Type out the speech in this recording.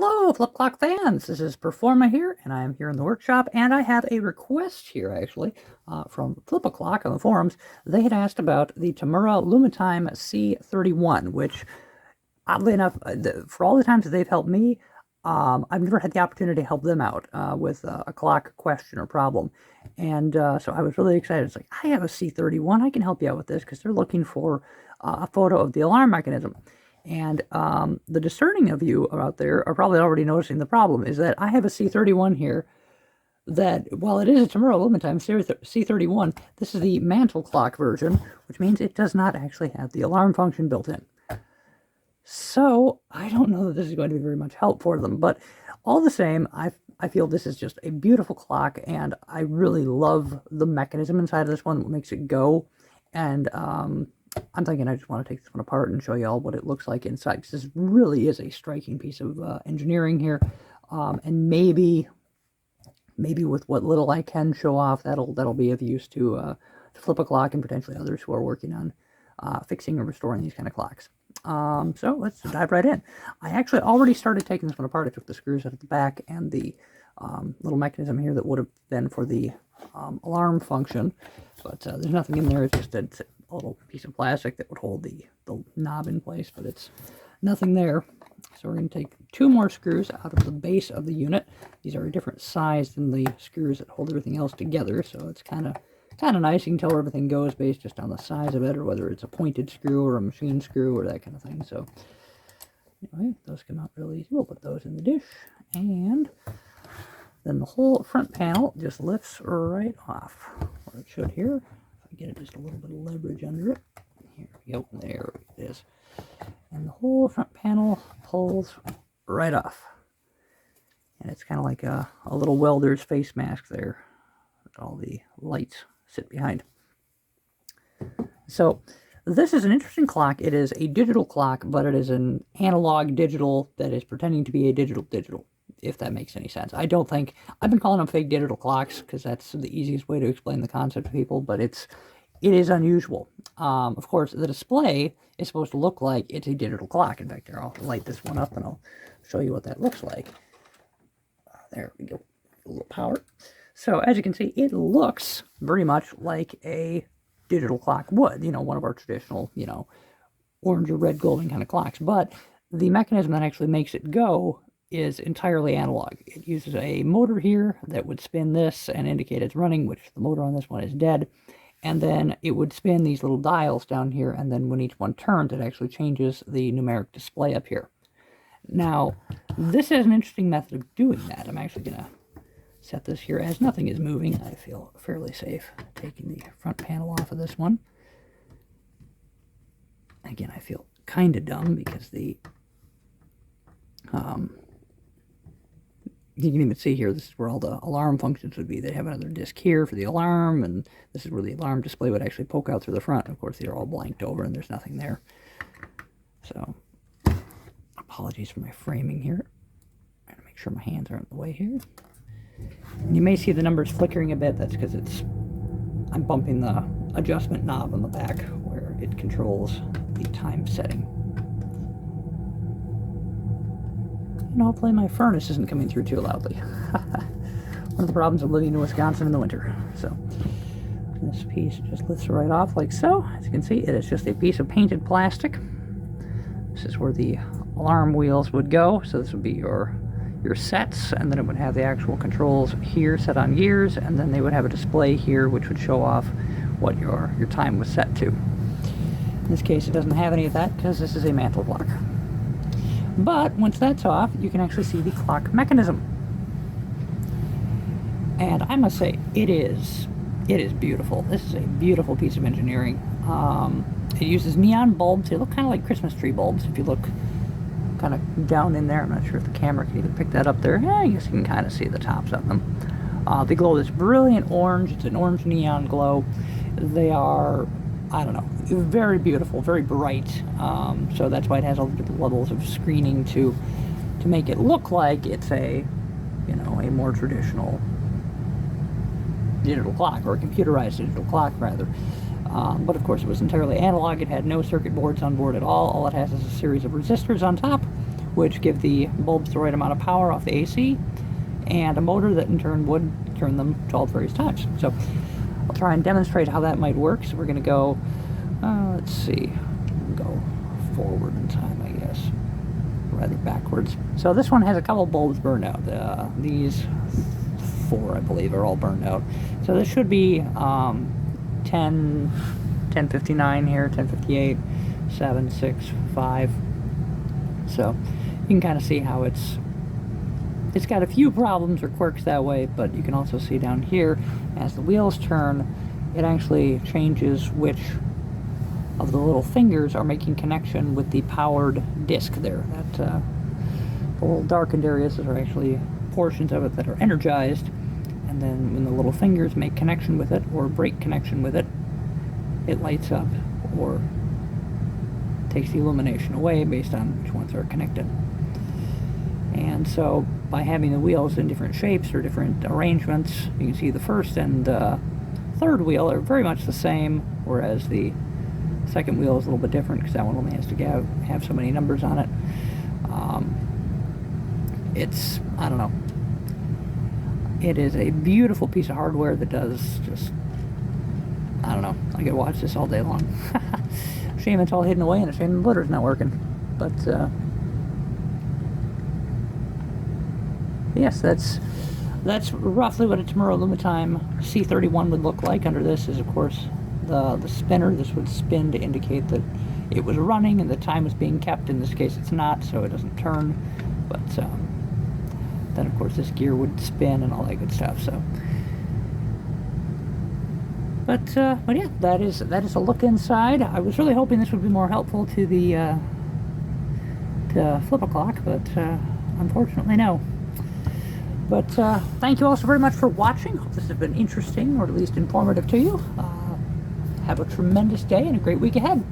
Hello, Flip Clock fans. This is Performa here, and I am here in the workshop, and I have a request here, actually, from Flip Clock on the forums. They had asked about the Tamura Lumitime C31, which, oddly enough, for all the times that they've helped me, I've never had the opportunity to help them out with a clock question or problem. And so I was really excited. It's like, I have a C31. I can help you out with this, because they're looking for a photo of the alarm mechanism. And the discerning of you out there are probably already noticing the problem, is that I have a C31 here that, while it is a Tamura Lumitime C31, this is the mantle clock version, which means it does not actually have the alarm function built in. So I don't know that this is going to be very much help for them, but all the same, I feel this is just a beautiful clock, and I really love the mechanism inside of this one that makes it go. And I'm thinking I just want to take this one apart and show you all what it looks like inside, because this really is a striking piece of engineering here. And maybe with what little I can show off, that'll be of use to Flip a Clock and potentially others who are working on fixing or restoring these kind of clocks. So let's dive right in. I actually already started taking this one apart. I took the screws out of the back and the little mechanism here that would have been for the alarm function, but there's nothing in there. It's just a little piece of plastic that would hold the knob in place, but it's nothing there. So we're going to take two more screws out of the base of the unit. These are a different size than the screws that hold everything else together, so it's kind of nice. You can tell where everything goes based just on the size of it, or whether it's a pointed screw or a machine screw or that kind of thing. So anyway, those come out really easy. We'll put those in the dish, and then the whole front panel just lifts right off, or it should here. Get it just a little bit of leverage under it. Here we go. There it is. And the whole front panel pulls right off. And it's kind of like a little welder's face mask there that all the lights sit behind. So this is an interesting clock. It is a digital clock, but it is an analog digital that is pretending to be a digital, if that makes any sense. I don't think, I've been calling them fake digital clocks because that's the easiest way to explain the concept to people, but it is unusual. Of course, the display is supposed to look like it's a digital clock. In fact, here, I'll light this one up and I'll show you what that looks like. There we go, a little power. So as you can see, it looks very much like a digital clock would, one of our traditional, orange or red glowing kind of clocks, but the mechanism that actually makes it go is entirely analog. It uses a motor here that would spin this and indicate it's running, which the motor on this one is dead. And then it would spin these little dials down here, and then when each one turns, it actually changes the numeric display up here. Now, this is an interesting method of doing that. I'm actually going to set this here as nothing is moving. I feel fairly safe taking the front panel off of this one. Again, I feel kind of dumb because the you can even see here, this is where all the alarm functions would be. They have another disc here for the alarm, and this is where the alarm display would actually poke out through the front. Of course, they're all blanked over and there's nothing there. So, apologies for my framing here. I'm gonna make sure my hands aren't in the way here. And you may see the numbers flickering a bit. That's because I'm bumping the adjustment knob on the back where it controls the time setting. And hopefully my furnace isn't coming through too loudly. One of the problems of living in Wisconsin in the winter. So this piece just lifts right off like so. As you can see, it is just a piece of painted plastic. This is where the alarm wheels would go. So this would be your sets, and then it would have the actual controls here set on gears, and then they would have a display here which would show off what your time was set to. In this case, it doesn't have any of that because this is a mantle clock. But once that's off, you can actually see the clock mechanism. And I must say, it is beautiful. This is a beautiful piece of engineering. It uses neon bulbs. They look kind of like Christmas tree bulbs if you look kind of down in there. I'm not sure if the camera can even pick that up there. Yeah, I guess you can kind of see the tops of them. They glow this brilliant orange. It's an orange neon glow. They are, I don't know, very beautiful, very bright. So that's why it has all the different levels of screening to make it look like it's a more traditional digital clock, or a computerized digital clock rather. But of course it was entirely analog. It had no circuit boards on board at all. All it has is a series of resistors on top which give the bulbs the right amount of power off the AC, and a motor that in turn would turn them to all various times. So I'll try and demonstrate how that might work. So we're going to go, let's see, go forward in time, I guess, rather backwards. So this one has a couple bulbs burned out. These 4, I believe, are all burned out. So this should be 1059 here, 1058, 7, 6, 5. So you can kind of see how it's got a few problems or quirks that way, but you can also see down here, as the wheels turn, it actually changes which of the little fingers are making connection with the powered disc there. That the little darkened areas are actually portions of it that are energized, and then when the little fingers make connection with it or break connection with it, it lights up or takes the illumination away based on which ones are connected. And so by having the wheels in different shapes or different arrangements, you can see the first and third wheel are very much the same, whereas the second wheel is a little bit different because that one only has to have so many numbers on it. It's, I don't know, it is a beautiful piece of hardware that does just, I don't know, I could watch this all day long. Shame it's all hidden away, and a shame the blitter's not working. But yes, that's roughly what a Tamura Lumitime C31 would look like. Under this is, of course, the spinner. This would spin to indicate that it was running and the time was being kept. In this case, it's not, so it doesn't turn. But then, of course, this gear would spin and all that good stuff. So, but yeah, that is a look inside. I was really hoping this would be more helpful to the flip-a-clock, but unfortunately, no. But thank you all so very much for watching. Hope this has been interesting, or at least informative to you. Have a tremendous day and a great week ahead.